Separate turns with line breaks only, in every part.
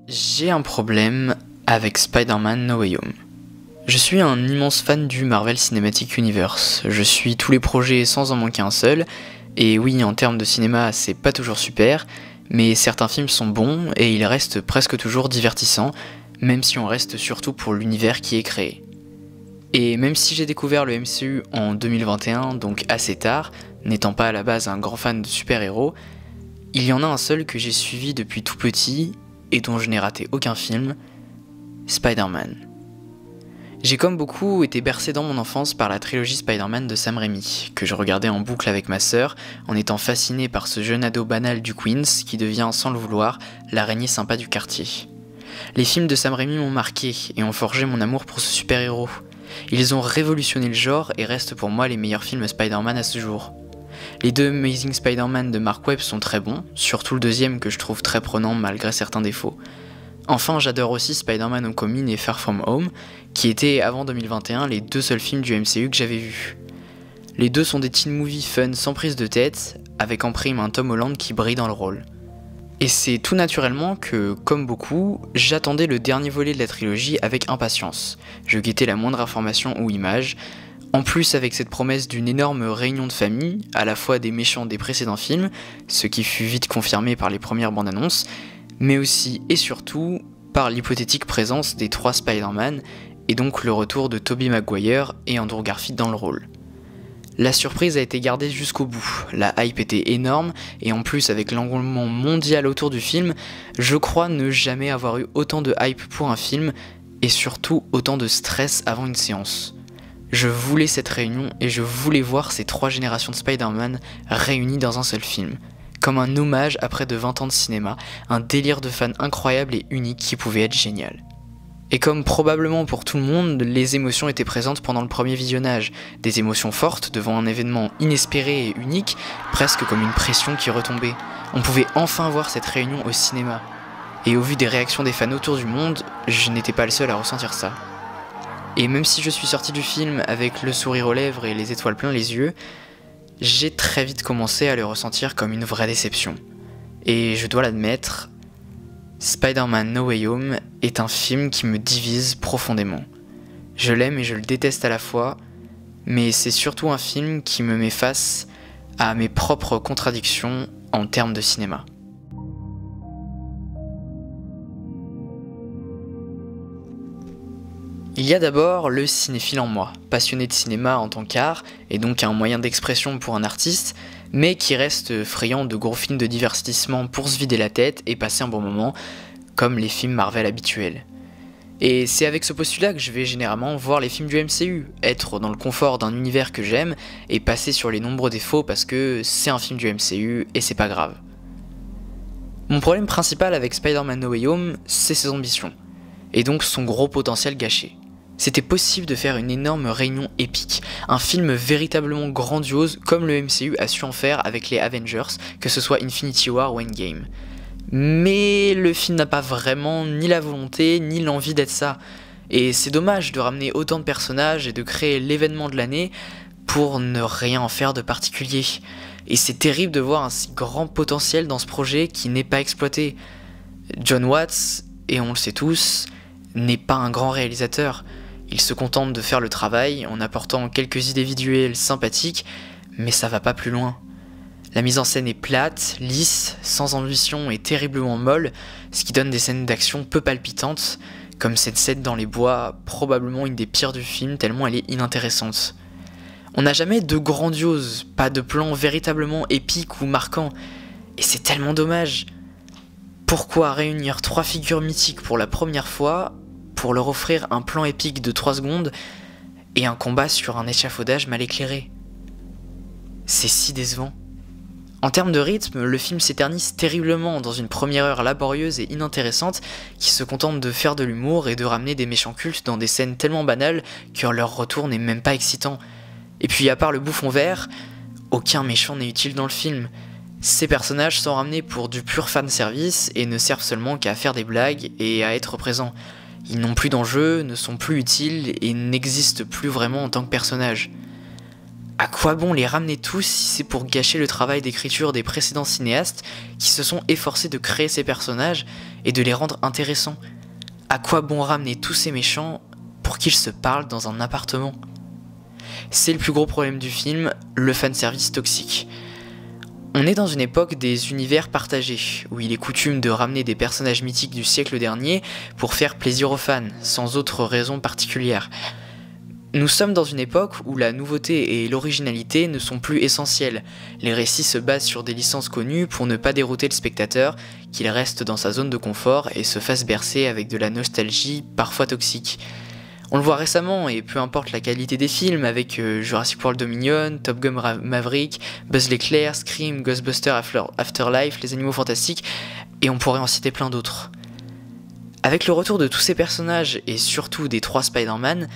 J'ai un problème avec Spider-Man No Way Home. Je suis un immense fan du Marvel Cinematic Universe. Je suis tous les projets sans en manquer un seul. Et oui, en termes de cinéma, c'est pas toujours super, mais certains films sont bons et ils restent presque toujours divertissants, même si on reste surtout pour l'univers qui est créé. Et même si j'ai découvert le MCU en 2021, donc assez tard, n'étant pas à la base un grand fan de super-héros, il y en a un seul que j'ai suivi depuis tout petit et dont je n'ai raté aucun film, Spider-Man. J'ai comme beaucoup été bercé dans mon enfance par la trilogie Spider-Man de Sam Raimi, que je regardais en boucle avec ma sœur, en étant fasciné par ce jeune ado banal du Queens qui devient, sans le vouloir, l'araignée sympa du quartier. Les films de Sam Raimi m'ont marqué et ont forgé mon amour pour ce super-héros. Ils ont révolutionné le genre et restent pour moi les meilleurs films Spider-Man à ce jour. Les deux Amazing Spider-Man de Mark Webb sont très bons, surtout le deuxième que je trouve très prenant malgré certains défauts. Enfin, j'adore aussi Spider-Man Homecoming et Far From Home, qui étaient avant 2021 les deux seuls films du MCU que j'avais vus. Les deux sont des teen movies fun sans prise de tête, avec en prime un Tom Holland qui brille dans le rôle. Et c'est tout naturellement que, comme beaucoup, j'attendais le dernier volet de la trilogie avec impatience. Je guettais la moindre information ou image. En plus, avec cette promesse d'une énorme réunion de famille, à la fois des méchants des précédents films, ce qui fut vite confirmé par les premières bandes annonces, mais aussi et surtout par l'hypothétique présence des 3 Spider-Man, et donc le retour de Tobey Maguire et Andrew Garfield dans le rôle. La surprise a été gardée jusqu'au bout, la hype était énorme, et en plus avec l'engouement mondial autour du film, je crois ne jamais avoir eu autant de hype pour un film, et surtout autant de stress avant une séance. Je voulais cette réunion et je voulais voir ces 3 générations de Spider-Man réunies dans un seul film. Comme un hommage à près de 20 ans de cinéma, un délire de fans incroyable et unique qui pouvait être génial. Et comme probablement pour tout le monde, les émotions étaient présentes pendant le premier visionnage, des émotions fortes devant un événement inespéré et unique, presque comme une pression qui retombait. On pouvait enfin voir cette réunion au cinéma. Et au vu des réactions des fans autour du monde, je n'étais pas le seul à ressentir ça. Et même si je suis sorti du film avec le sourire aux lèvres et les étoiles plein les yeux, j'ai très vite commencé à le ressentir comme une vraie déception. Et je dois l'admettre, Spider-Man No Way Home est un film qui me divise profondément. Je l'aime et je le déteste à la fois, mais c'est surtout un film qui me met face à mes propres contradictions en termes de cinéma. Il y a d'abord le cinéphile en moi, passionné de cinéma en tant qu'art, et donc un moyen d'expression pour un artiste, mais qui reste friand de gros films de divertissement pour se vider la tête et passer un bon moment, comme les films Marvel habituels. Et c'est avec ce postulat que je vais généralement voir les films du MCU, être dans le confort d'un univers que j'aime, et passer sur les nombreux défauts parce que c'est un film du MCU et c'est pas grave. Mon problème principal avec Spider-Man No Way Home, c'est ses ambitions, et donc son gros potentiel gâché. C'était possible de faire une énorme réunion épique, un film véritablement grandiose comme le MCU a su en faire avec les Avengers, que ce soit Infinity War ou Endgame. Mais le film n'a pas vraiment ni la volonté ni l'envie d'être ça. Et c'est dommage de ramener autant de personnages et de créer l'événement de l'année pour ne rien en faire de particulier. Et c'est terrible de voir un si grand potentiel dans ce projet qui n'est pas exploité. Jon Watts, et on le sait tous, n'est pas un grand réalisateur. Il se contente de faire le travail en apportant quelques idées visuelles sympathiques, mais ça va pas plus loin. La mise en scène est plate, lisse, sans ambition et terriblement molle, ce qui donne des scènes d'action peu palpitantes, comme cette scène dans les bois, probablement une des pires du film tellement elle est inintéressante. On n'a jamais de grandiose, pas de plan véritablement épique ou marquant, et c'est tellement dommage. Pourquoi réunir 3 figures mythiques pour la première fois pour leur offrir un plan épique de 3 secondes et un combat sur un échafaudage mal éclairé? C'est si décevant. En termes de rythme, le film s'éternise terriblement dans une première heure laborieuse et inintéressante qui se contente de faire de l'humour et de ramener des méchants cultes dans des scènes tellement banales que leur retour n'est même pas excitant. Et puis à part le bouffon vert, aucun méchant n'est utile dans le film. Ces personnages sont ramenés pour du pur fanservice et ne servent seulement qu'à faire des blagues et à être présents. Ils n'ont plus d'enjeu, ne sont plus utiles et n'existent plus vraiment en tant que personnages. À quoi bon les ramener tous si c'est pour gâcher le travail d'écriture des précédents cinéastes qui se sont efforcés de créer ces personnages et de les rendre intéressants. À quoi bon ramener tous ces méchants pour qu'ils se parlent dans un appartement? C'est le plus gros problème du film, le fanservice toxique. On est dans une époque des univers partagés, où il est coutume de ramener des personnages mythiques du siècle dernier pour faire plaisir aux fans, sans autre raison particulière. Nous sommes dans une époque où la nouveauté et l'originalité ne sont plus essentielles. Les récits se basent sur des licences connues pour ne pas dérouter le spectateur, qu'il reste dans sa zone de confort et se fasse bercer avec de la nostalgie parfois toxique. On le voit récemment, et peu importe la qualité des films, avec Jurassic World Dominion, Top Gun Maverick, Buzz l'éclair, Scream, Ghostbusters Afterlife, Les Animaux Fantastiques, et on pourrait en citer plein d'autres. Avec le retour de tous ces personnages, et surtout des 3 Spider-Man,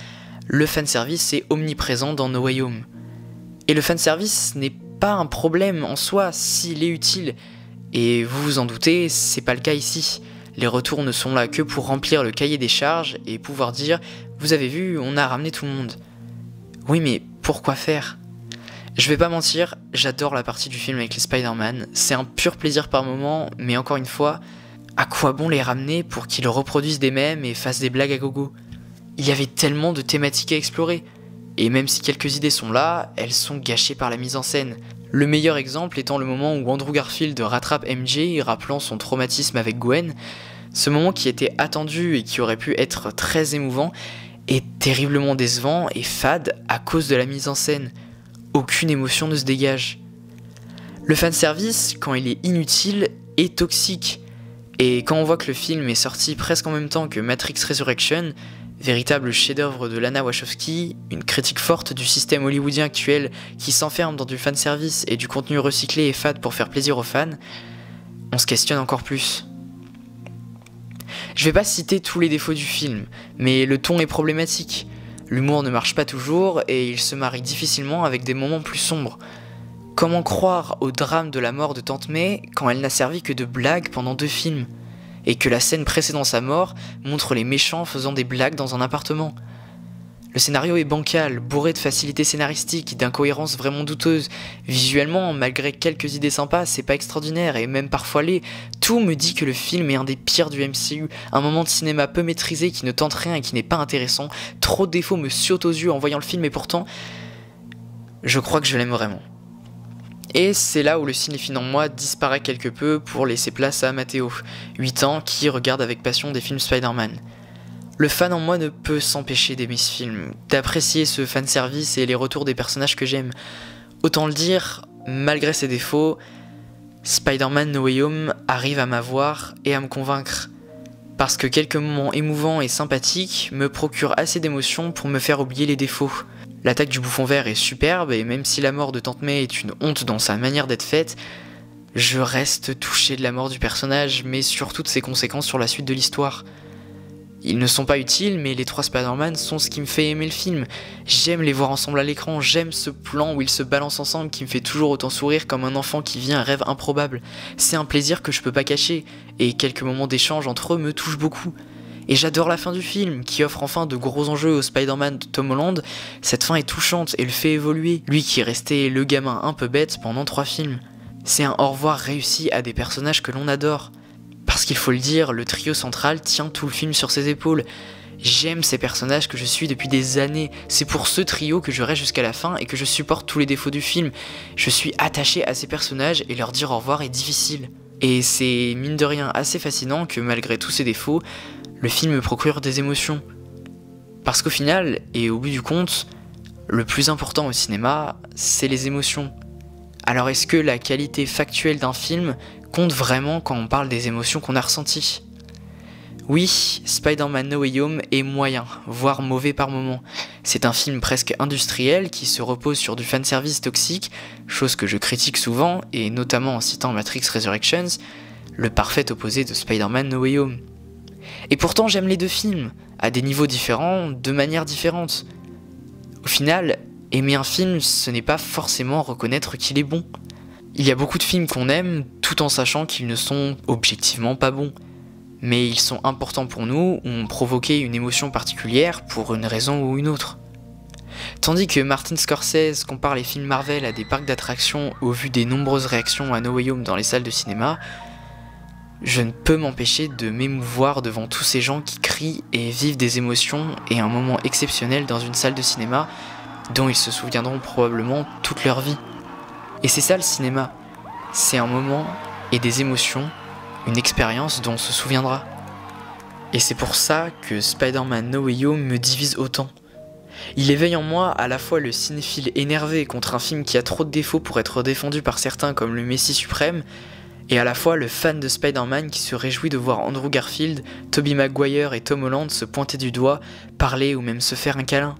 le fanservice est omniprésent dans No Way Home. Et le fanservice n'est pas un problème en soi s'il est utile, et vous vous en doutez, c'est pas le cas ici. Les retours ne sont là que pour remplir le cahier des charges et pouvoir dire « Vous avez vu, on a ramené tout le monde ». Oui, mais pourquoi faire? Je vais pas mentir, j'adore la partie du film avec les Spider-Man, c'est un pur plaisir par moment, mais encore une fois, à quoi bon les ramener pour qu'ils reproduisent des mèmes et fassent des blagues à gogo? Il y avait tellement de thématiques à explorer, et même si quelques idées sont là, elles sont gâchées par la mise en scène. Le meilleur exemple étant le moment où Andrew Garfield rattrape MJ, rappelant son traumatisme avec Gwen. Ce moment qui était attendu et qui aurait pu être très émouvant est terriblement décevant et fade à cause de la mise en scène. Aucune émotion ne se dégage. Le fanservice, quand il est inutile, est toxique. Et quand on voit que le film est sorti presque en même temps que Matrix Resurrection, véritable chef-d'œuvre de Lana Wachowski, une critique forte du système hollywoodien actuel qui s'enferme dans du fanservice et du contenu recyclé et fade pour faire plaisir aux fans, on se questionne encore plus. Je vais pas citer tous les défauts du film, mais le ton est problématique. L'humour ne marche pas toujours et il se marie difficilement avec des moments plus sombres. Comment croire au drame de la mort de Tante May quand elle n'a servi que de blagues pendant 2 films ? Et que la scène précédant sa mort montre les méchants faisant des blagues dans un appartement. Le scénario est bancal, bourré de facilités scénaristiques, d'incohérences vraiment douteuses. Visuellement, malgré quelques idées sympas, c'est pas extraordinaire et même parfois laid. Tout me dit que le film est un des pires du MCU, un moment de cinéma peu maîtrisé qui ne tente rien et qui n'est pas intéressant. Trop de défauts me sautent aux yeux en voyant le film et pourtant, je crois que je l'aime vraiment. Et c'est là où le cinéphile en moi disparaît quelque peu pour laisser place à Matteo, 8 ans, qui regarde avec passion des films Spider-Man. Le fan en moi ne peut s'empêcher d'aimer ce film, d'apprécier ce fanservice et les retours des personnages que j'aime. Autant le dire, malgré ses défauts, Spider-Man No Way Home arrive à m'avoir et à me convaincre. Parce que quelques moments émouvants et sympathiques me procurent assez d'émotions pour me faire oublier les défauts. L'attaque du bouffon vert est superbe et même si la mort de Tante May est une honte dans sa manière d'être faite, je reste touché de la mort du personnage, mais surtout de ses conséquences sur la suite de l'histoire. Ils ne sont pas utiles, mais les 3 Spider-Man sont ce qui me fait aimer le film. J'aime les voir ensemble à l'écran, j'aime ce plan où ils se balancent ensemble qui me fait toujours autant sourire comme un enfant qui vit un rêve improbable. C'est un plaisir que je peux pas cacher, et quelques moments d'échange entre eux me touchent beaucoup. Et j'adore la fin du film, qui offre enfin de gros enjeux au Spider-Man de Tom Holland. Cette fin est touchante et le fait évoluer, lui qui est resté le gamin un peu bête pendant 3 films. C'est un au revoir réussi à des personnages que l'on adore. Parce qu'il faut le dire, le trio central tient tout le film sur ses épaules. J'aime ces personnages que je suis depuis des années, c'est pour ce trio que je reste jusqu'à la fin et que je supporte tous les défauts du film. Je suis attaché à ces personnages et leur dire au revoir est difficile. Et c'est mine de rien assez fascinant que malgré tous ces défauts, le film me procure des émotions. Parce qu'au final, et au bout du compte, le plus important au cinéma, c'est les émotions. Alors est-ce que la qualité factuelle d'un film compte vraiment quand on parle des émotions qu'on a ressenties? Oui, Spider-Man No Way Home est moyen, voire mauvais par moments. C'est un film presque industriel qui se repose sur du fanservice toxique, chose que je critique souvent, et notamment en citant Matrix Resurrections, le parfait opposé de Spider-Man No Way Home. Et pourtant j'aime les 2 films, à des niveaux différents, de manière différente. Au final, aimer un film, ce n'est pas forcément reconnaître qu'il est bon. Il y a beaucoup de films qu'on aime, tout en sachant qu'ils ne sont objectivement pas bons. Mais ils sont importants pour nous, ou ont provoqué une émotion particulière pour une raison ou une autre. Tandis que Martin Scorsese compare les films Marvel à des parcs d'attractions au vu des nombreuses réactions à No Way Home dans les salles de cinéma, je ne peux m'empêcher de m'émouvoir devant tous ces gens qui crient et vivent des émotions et un moment exceptionnel dans une salle de cinéma dont ils se souviendront probablement toute leur vie. Et c'est ça le cinéma, c'est un moment et des émotions, une expérience dont on se souviendra. Et c'est pour ça que Spider-Man No Way Home me divise autant. Il éveille en moi à la fois le cinéphile énervé contre un film qui a trop de défauts pour être défendu par certains comme le Messie suprême, et à la fois le fan de Spider-Man qui se réjouit de voir Andrew Garfield, Tobey Maguire et Tom Holland se pointer du doigt, parler ou même se faire un câlin.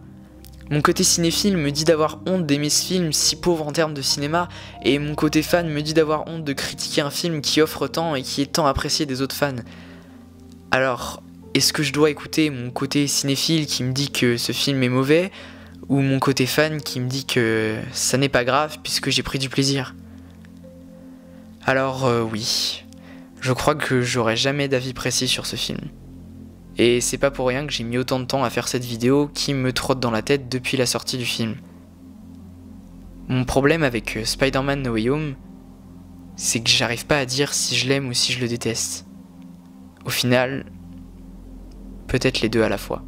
Mon côté cinéphile me dit d'avoir honte d'aimer ce film si pauvre en termes de cinéma, et mon côté fan me dit d'avoir honte de critiquer un film qui offre tant et qui est tant apprécié des autres fans. Alors, est-ce que je dois écouter mon côté cinéphile qui me dit que ce film est mauvais, ou mon côté fan qui me dit que ça n'est pas grave puisque j'ai pris du plaisir? Alors oui, je crois que j'aurai jamais d'avis précis sur ce film. Et c'est pas pour rien que j'ai mis autant de temps à faire cette vidéo qui me trotte dans la tête depuis la sortie du film. Mon problème avec Spider-Man No Way Home, c'est que j'arrive pas à dire si je l'aime ou si je le déteste. Au final, peut-être les deux à la fois.